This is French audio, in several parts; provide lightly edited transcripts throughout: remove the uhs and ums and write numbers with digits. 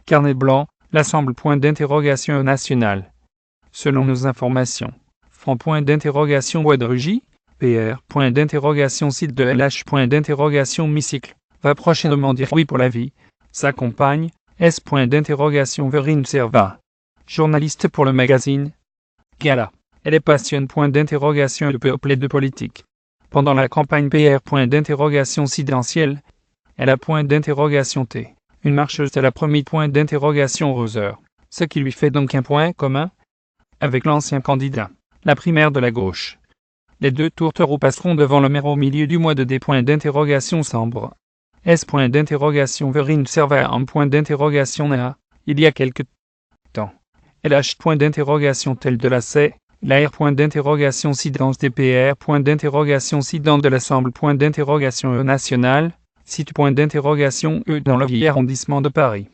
Carnet blanc, l'Assemblée point d'interrogation nationale. Selon nos informations, Front point d'interrogation Bois de Rugy, PR point d'interrogation site de LH point d'interrogation mi-cycle, va prochainement dire oui pour la vie. Sa compagne, S point d'interrogation Verine Serva, journaliste pour le magazine Gala. Elle est passionne point d'interrogation de peuple et de politique. Pendant la campagne PR point d'interrogation sidentielle, elle a point d'interrogation T. Une marcheuse elle a promis point d'interrogation Roseur, ce qui lui fait donc un point commun avec l'ancien candidat, la primaire de la gauche. Les deux tourtereaux passeront devant le maire au milieu du mois de D point d'interrogation Sambre. S point d'interrogation Verine Serva en point d'interrogation Néa, il y a quelque temps. LH point d'interrogation tel de la C, la R point d'interrogation Sidance DPR point d'interrogation Sidance de l'Assemblée point d'interrogation E nationale, site point d'interrogation E dans le vieil arrondissement de Paris.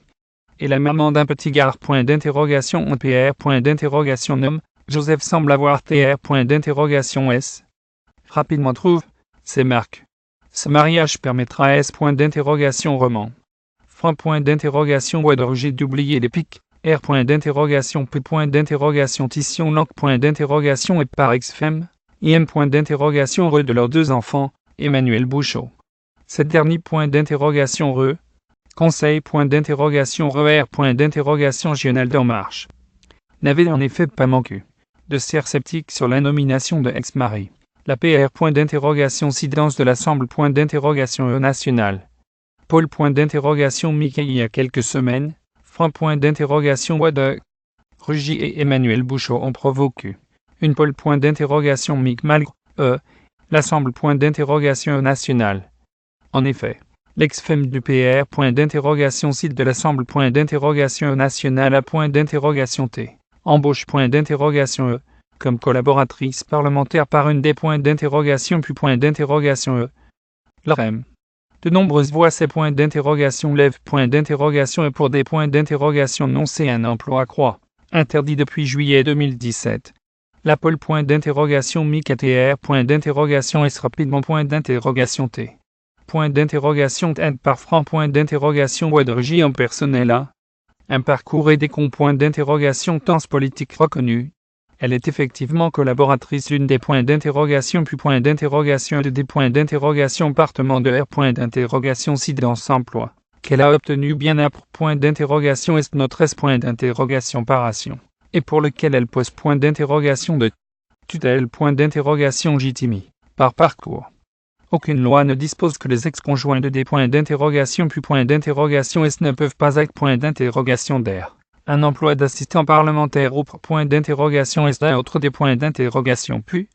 Et la maman d'un petit gars point d'interrogation PR point d'interrogation nom, Joseph semble avoir TR point d'interrogation S. Rapidement trouve, c'est Marc. Ce mariage permettra S point d'interrogation roman. Front point d'interrogation Bois de Rugy d'oublier les pics, R point d'interrogation P point d'interrogation Tission Langue point d'interrogation et par ex-femme, IM point d'interrogation Re de leurs deux enfants, Emmanuel Bouchot. Cet dernier point d'interrogation Re, Conseil point d'interrogation RER point d'interrogation Gionald d'En Marche. N'avait en effet pas manqué de serre sceptique sur la nomination de ex-mari. La PR point d'interrogation Sidance de l'Assemblée point d'interrogation E nationale. Paul point d'interrogation Mickey il y a quelques semaines, Front point d'interrogation Bois de Rugy et Emmanuel Bouchot ont provoqué une Paul point d'interrogation Mick malgré l'Assemblée point d'interrogation E nationale. En effet, l'ex-femme du PR point d'interrogation site de l'Assemblée point d'interrogation E nationale à point d'interrogation T. Embauche point d'interrogation E, comme collaboratrice parlementaire par une des points d'interrogation puis point d'interrogation E. L'REM. De nombreuses voix ces points d'interrogation lèvent point d'interrogation E pour des points d'interrogation non c'est un emploi à croix, interdit depuis juillet 2017. La Paul point d'interrogation MIC-ATR point d'interrogation S rapidement point d'interrogation T. Point d'interrogation T par franc point d'interrogation Bois de Rugy en personnel A. Un parcours et des points d'interrogation tense politique reconnue. Elle est effectivement collaboratrice d'une des points d'interrogation puis point d'interrogation de des points d'interrogation partement de R point d'interrogation Sidance emploi, qu'elle a obtenu bien après point d'interrogation est notre S point d'interrogation paration, et pour lequel elle pose point d'interrogation de tutelle point d'interrogation Jitimi, par parcours. Aucune loi ne dispose que les ex-conjoints de des points d'interrogation puis point d'interrogation S ne peuvent pas être point d'interrogation d'R. Un emploi d'assistant parlementaire ou point d'interrogation S d'un autre des points d'interrogation puis